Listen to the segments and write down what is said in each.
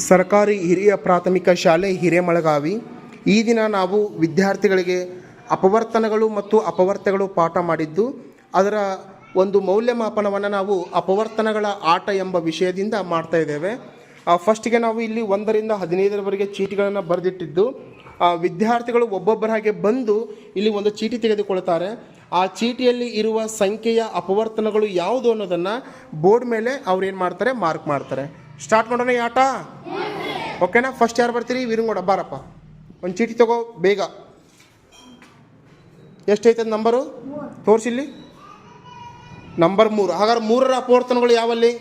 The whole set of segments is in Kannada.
ಸರ್ಕಾರಿ ಹಿರಿಯ ಪ್ರಾಥಮಿಕ ಶಾಲೆ ಹಿರೇಮಳಗಾವಿ. ಈ ದಿನ ನಾವು ವಿದ್ಯಾರ್ಥಿಗಳಿಗೆ ಅಪವರ್ತನಗಳು ಮತ್ತು ಅಪವರ್ತ್ಯಗಳು ಪಾಠ ಮಾಡಿದ್ದು, ಅದರ ಒಂದು ಮೌಲ್ಯಮಾಪನವನ್ನು ನಾವು ಅಪವರ್ತನಗಳ ಆಟ ಎಂಬ ವಿಷಯದಿಂದ ಮಾಡ್ತಾ ಇದ್ದೇವೆ. ಫಸ್ಟಿಗೆ ನಾವು ಇಲ್ಲಿ 1ರಿಂದ 15ರವರೆಗೆ ಚೀಟಿಗಳನ್ನು ಬರೆದಿಟ್ಟಿದ್ದು, ವಿದ್ಯಾರ್ಥಿಗಳು ಒಬ್ಬೊಬ್ಬರ ಹಾಗೆ ಬಂದು ಇಲ್ಲಿ ಒಂದು ಚೀಟಿ ತೆಗೆದುಕೊಳ್ತಾರೆ. ಆ ಚೀಟಿಯಲ್ಲಿ ಇರುವ ಸಂಖ್ಯೆಯ ಅಪವರ್ತನಗಳು ಯಾವುದು ಅನ್ನೋದನ್ನು ಬೋರ್ಡ್ ಮೇಲೆ ಅವ್ರು ಏನು ಮಾಡ್ತಾರೆ, ಮಾರ್ಕ್ ಮಾಡ್ತಾರೆ. ಸ್ಟಾರ್ಟ್ ಮಾಡೋಣ ಈ ಆಟ, ಓಕೆನಾ? ಫಸ್ಟ್ ಯಾರು ಬರ್ತೀರಿ? ವೀರಂಗೌಡ, ಬಾರಪ್ಪ, ಒಂದು ಚೀಟಿ ತಗೋ ಬೇಗ. ಎಷ್ಟೈತದ ನಂಬರು ತೋರಿಸಿಲ್ಲಿ? ನಂಬರ್ 3. ಹಾಗಾದ್ರೆ 3ರ ಅಪವರ್ತನಗಳು ಯಾವಲ್ಲಿ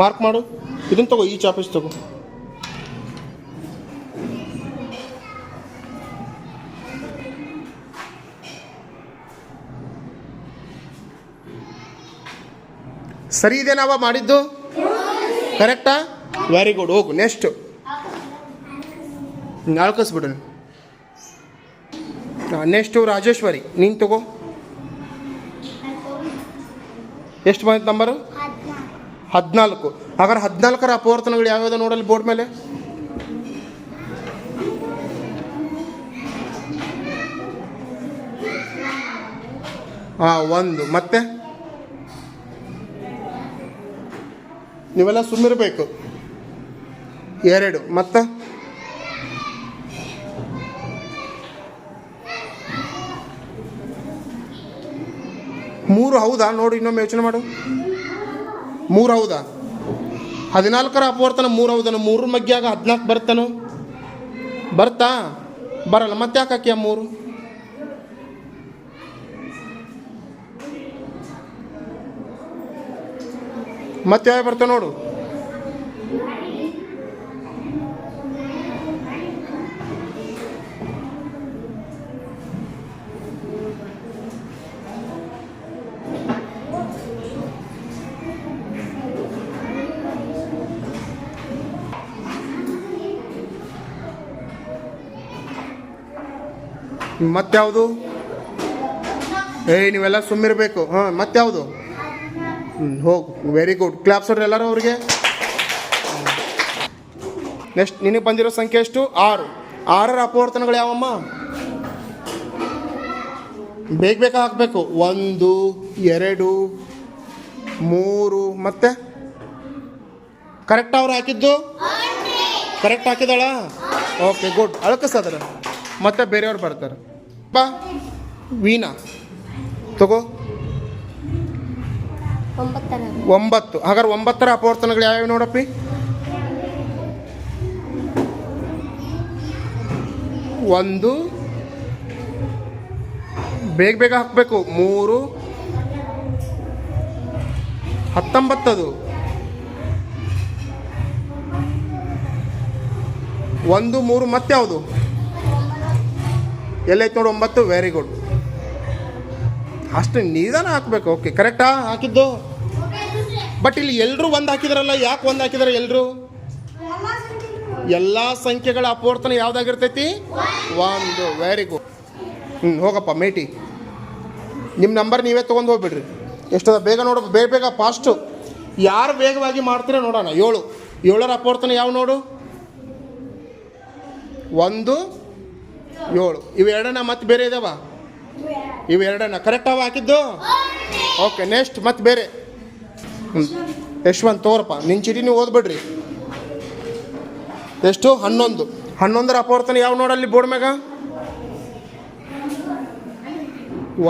ಮಾರ್ಕ್ ಮಾಡು. ಇದನ್ನು ತಗೋ, ಈ ಚಾಪೀಸ್ ತಗೋ. ಸರಿ ಇದೆ ನಾವ ಮಾಡಿದ್ದು? ಕರೆಕ್ಟಾ? Very good. ಹೋಗು ನೆಕ್ಸ್ಟ್. ಆಳ್ಕಸ್ಬಿಡು. ನೆಕ್ಸ್ಟು ರಾಜೇಶ್ವರಿ, ನೀನು ತಗೋ. ಎಷ್ಟು ಬಂದಿತ್ತು ನಂಬರು? 14. ಹಾಗಾದ್ರೆ 14ರ ಅಪವರ್ತನಗಳು ಯಾವ್ಯಾವ ನೋಡಲ್ಲಿ ಬೋರ್ಡ್ ಮೇಲೆ? ಹಾಂ, 1. ಮತ್ತೆ ನೀವೆಲ್ಲ ಸುಮ್ಮಿರಬೇಕು. 2. ಮತ್ತೆ 3. ಹೌದಾ? ನೋಡಿ, ಇನ್ನೊಮ್ಮೆ ಯೋಚನೆ ಮಾಡು. 3 ಹೌದಾ? 14ರ ಅಪವರ್ತನ 3 ಹೌದನು? 3 ಮಗ್ಗಿಯಾಗ 14 ಬರ್ತಾನು? ಬರ್ತಾ? ಬರಲ್ಲ. ಮತ್ತೆ ಯಾಕೆ ಹಾಕಿಯ 3? ಮತ್ತೆ ಯಾವ ಬರ್ತಾವೆ ನೋಡು. ಮತ್ಯಾವುದು? ನೀವೆಲ್ಲ ಸುಮ್ಮಿರಬೇಕು. ಹಾಂ, ಮತ್ಯಾವುದು? ಹೋಗು. Very good. ಕ್ಲಾಪ್ಸ್ ಅವ್ರಿ ಎಲ್ಲರೂ ಅವ್ರಿಗೆ. ನೆಕ್ಸ್ಟ್ ನಿನಗೆ ಬಂದಿರೋ ಸಂಖ್ಯೆ ಎಷ್ಟು? 6. 6ರ ಅಪವರ್ತನಗಳು ಯಾವಮ್ಮ? ಬೇಗ ಹಾಕಬೇಕು. 1, 2, 3. ಮತ್ತೆ ಕರೆಕ್ಟ್ ಅವ್ರು ಹಾಕಿದ್ದು? ಕರೆಕ್ಟ್ ಹಾಕಿದಾಳ? Okay, good. ಅಳಕಸದ್ರ. ಮತ್ತೆ ಬೇರೆಯವ್ರು ಬರ್ತಾರೆ. ಬಾ ವೀಣಾ, ತಗೋ. 9. ಹಾಗಾದ್ರೆ 9ರ ಅಪವರ್ತನಗಳು ಯಾವ್ಯಾವ ನೋಡಪ್ಪಿ? 1. ಬೇಗ ಹಾಕಬೇಕು. 3. 19. 1, 3. ಮತ್ತೆ ಯಾವುದು? ಎಲ್ಲೈತೆ ನೋಡು? 9. Very good. ಅಷ್ಟು ನಿಧಾನ ಹಾಕಬೇಕು. ಓಕೆ, ಕರೆಕ್ಟಾ ಹಾಕಿದ್ದು? ಬಟ್ ಇಲ್ಲಿ ಎಲ್ಲರೂ 1 ಹಾಕಿದ್ರಲ್ಲ, ಯಾಕೆ 1 ಹಾಕಿದಾರೆ ಎಲ್ಲರೂ? ಎಲ್ಲ ಸಂಖ್ಯೆಗಳ ಅಪವರ್ತನ ಯಾವ್ದಾಗಿರ್ತೈತಿ? 1. Very good. ಹೋಗಪ್ಪ ಮೇಟಿ, ನಿಮ್ಮ ನಂಬರ್ ನೀವೇ ತೊಗೊಂಡು ಹೋಗ್ಬಿಡ್ರಿ. ಎಷ್ಟದ? ಬೇಗ ನೋಡು, ಬೇಗ ಫಾಸ್ಟು. ಯಾರು ವೇಗವಾಗಿ ಮಾಡ್ತೀರ ನೋಡೋಣ. 7. 7ರ ಅಪವರ್ತನ ಯಾವ ನೋಡು? 1, 7. ಇವು 2ನ ಮತ್ತೆ ಬೇರೆ ಇದಾವ? ಇವು 2ನ ಕರೆಕ್ಟ್ ಅವ ಹಾಕಿದ್ದು? ಓಕೆ, ನೆಕ್ಸ್ಟ್ ಮತ್ತೆ ಬೇರೆ. ಯಶ್ವಂತ್, ತೋರಪ್ಪ ನಿನ್ನ ಚೀಟಿ ನೀವು ಓದ್ಬಿಡ್ರಿ. ಎಷ್ಟು? 11. 11ರ ಅಪವರ್ತನ ಯಾವ ನೋಡಲ್ಲಿ ಬೋರ್ಡ್ ಮ್ಯಾಗ?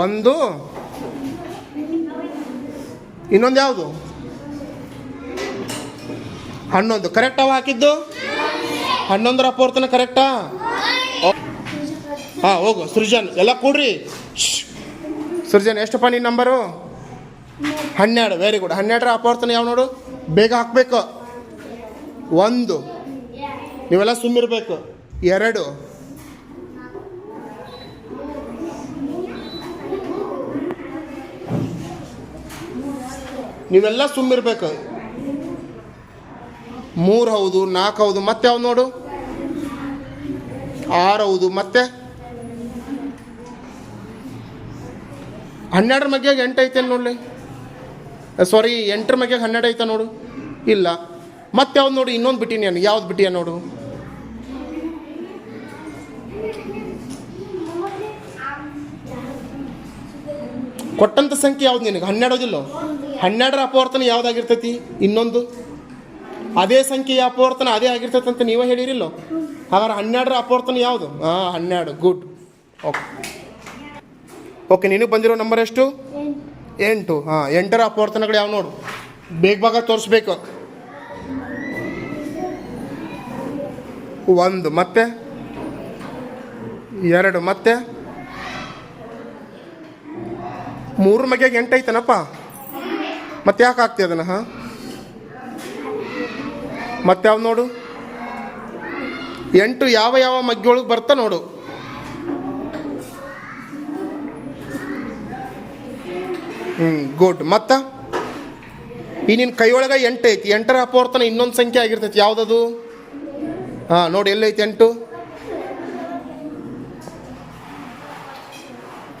1. ಇನ್ನೊಂದು ಯಾವುದು? 11. ಕರೆಕ್ಟ್ ಅವ ಹಾಕಿದ್ದು? 11ರ ಅಪವರ್ತನ ಕರೆಕ್ಟಾ? ಹಾಂ, ಹೋಗು. ಸೃಜನ್, ಎಲ್ಲ ಕೂಡ್ರಿ. ಸೃಜನ್, ಎಷ್ಟಪ್ಪ ನಿನ್ನ ನಂಬರು? 12. Very good. 12ರ ಅಪವರ್ತನ ಯಾವ ನೋಡು? ಬೇಗ ಹಾಕಬೇಕು. 1. ನೀವೆಲ್ಲ ಸುಮ್ಮಿರಬೇಕು. 2. ನೀವೆಲ್ಲ ಸುಮ್ಮಿರ್ಬೇಕು. 3 ಹೌದು. 4 ಹೌದು. ಮತ್ತೆ ಯಾವ್ದು ನೋಡು? 6 ಹೌದು. ಮತ್ತೆ 12ರ ಮಗ್ಗಿಯಾಗ 8 ಐತೆ ನೋಡಲಿ. ಸಾರಿ, 8ರ ಮಗ್ಗಿಯಾಗ 12 ಐತೆ ನೋಡು. ಇಲ್ಲ, ಮತ್ತೆ ಯಾವ್ದು ನೋಡು, ಇನ್ನೊಂದು ಬಿಟ್ಟಿನಿ ನಾನು, ಯಾವ್ದು ಬಿಟ್ಟಿಯ ನೋಡು. ಕೊಟ್ಟಂಥ ಸಂಖ್ಯೆ ಯಾವ್ದು ನಿನಗೆ? 12 12ರ ಅಪವರ್ತನ ಯಾವುದಾಗಿರ್ತೈತಿ? ಇನ್ನೊಂದು ಅದೇ ಸಂಖ್ಯೆಯ ಅಪವರ್ತನ ಅದೇ ಆಗಿರ್ತೈತೆ ಅಂತ ನೀವೇ ಹೇಳಿರಿಲ್ಲೋ. ಹಾಗಾದ್ರೆ 12ರ ಅಪವರ್ತನ ಯಾವುದು? 12. ಗುಡ್. ಓಕೆ ಓಕೆ, ನಿನಗೆ ಬಂದಿರೋ ನಂಬರ್ ಎಷ್ಟು? 8. 8ರ ಅಪವರ್ತನಗಳು ಯಾವ ನೋಡು, ಬೇಗ ತೋರಿಸ್ಬೇಕು. 1 ಮತ್ತೆ 2 ಮತ್ತೆ 3 ಮಗ್ಯಾಗ 8 ಐತನಪ್ಪ, ಮತ್ತೆ ಯಾಕೆ ಆಗ್ತಿ ಅದನ್ನು? ಮತ್ತೆ ಯಾವ್ದು ನೋಡು? 8 ಯಾವ ಮಗ್ಗಿಯೊಳಗೆ ಬರ್ತಾ ನೋಡು. ಗುಡ್. ಮತ್ತು ಈ ನಿನ್ನ ಕೈಯೊಳಗೆ 8 ಐತಿ, 8ರ ಅಪವರ್ತನ ಇನ್ನೊಂದು ಸಂಖ್ಯೆ ಆಗಿರ್ತೈತಿ, ಯಾವುದದು? ನೋಡಿ ಎಲ್ಲೈತಿ 8?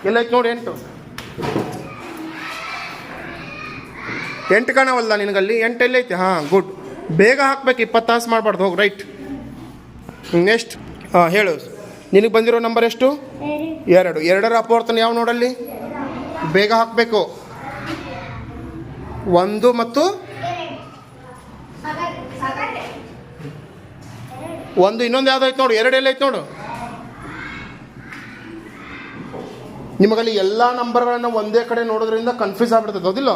ಎಲ್ಲೈತಿ ನೋಡಿ 8? 8 ಕಾಣವಲ್ಲ ನಿನಗಲ್ಲಿ, 8 ಎಲ್ಲೈತಿ? ಗುಡ್. ಬೇಗ ಹಾಕ್ಬೇಕು, 20 ತಾಸು ಮಾಡಬಾರ್ದು. ಹೋಗಿ ರೈಟ್. ನೆಕ್ಸ್ಟ್ ಹೇಳು, ನಿನಗೆ ಬಂದಿರೋ ನಂಬರ್ ಎಷ್ಟು? 2. 2ರ ಅಪವರ್ತನ ಯಾವ ನೋಡಲ್ಲಿ? ಬೇಗ ಹಾಕಬೇಕು. 1 ಮತ್ತು 1, ಇನ್ನೊಂದು ಯಾವ್ದು ಐತೆ ನೋಡು? 2 ಎಲ್ಲೈತೆ ನೋಡು. ನಿಮಗಲ್ಲಿ ಎಲ್ಲ ನಂಬರ್ಗಳನ್ನು ಒಂದೇ ಕಡೆ ನೋಡೋದ್ರಿಂದ ಕನ್ಫ್ಯೂಸ್ ಆಗ್ಬಿಡ್ತದೆ, ಹೌದಿಲ್ಲ?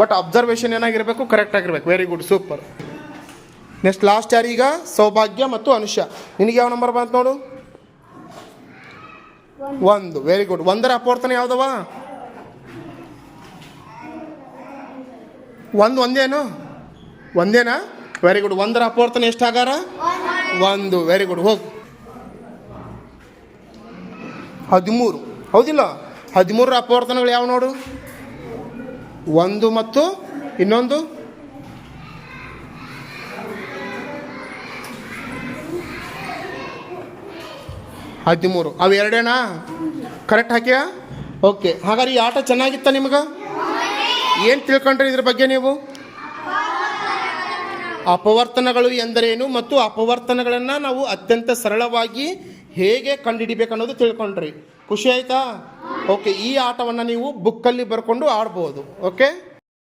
ಬಟ್ ಅಬ್ಸರ್ವೇಷನ್ ಏನಾಗಿರಬೇಕು? ಕರೆಕ್ಟ್ ಆಗಿರ್ಬೇಕು. Very good, super. Next last ಯಾರೀಗ? ಸೌಭಾಗ್ಯ ಮತ್ತು ಅನುಷಾ. ನಿನಗೆ ಯಾವ ನಂಬರ್ ಬಂತು ನೋಡು? 1. Very good. 1ರ ಅಪವರ್ತನ ಯಾವುದವ? 1 ಒಂದೇನು? ಒಂದೇನಾ? Very good. 1ರ ಅಪವರ್ತನ ಎಷ್ಟಾಗಾರ? 1. Very good. ಹೋಗಿ 13. ಹೌದಿಲ್ಲ? 13ರ ಅಪವರ್ತನಗಳು ಯಾವ ನೋಡು? 1 ಮತ್ತು ಇನ್ನೊಂದು 13. ಅವು 2 ಕರೆಕ್ಟ್ ಹಾಕ್ಯಾ? ಓಕೆ. ಹಾಗಾದ್ರೆ ಈ ಆಟ ಚೆನ್ನಾಗಿತ್ತ ನಿಮ್ಗೆ? ಏನು ತಿಳ್ಕೊಂಡ್ರಿ ಇದ್ರ ಬಗ್ಗೆ ನೀವು? ಅಪವರ್ತನಗಳು ಎಂದರೇನು ಮತ್ತು ಅಪವರ್ತನಗಳನ್ನು ನಾವು ಅತ್ಯಂತ ಸರಳವಾಗಿ ಹೇಗೆ ಕಂಡುಹಿಡಿಬೇಕು ಅನ್ನೋದು ತಿಳ್ಕೊಂಡ್ರಿ. ಖುಷಿ ಆಯ್ತಾ? ಓಕೆ. ಈ ಆಟವನ್ನು ನೀವು ಬುಕ್ಕಲ್ಲಿ ಬರ್ಕೊಂಡು ಆಡ್ಬೋದು. ಓಕೆ.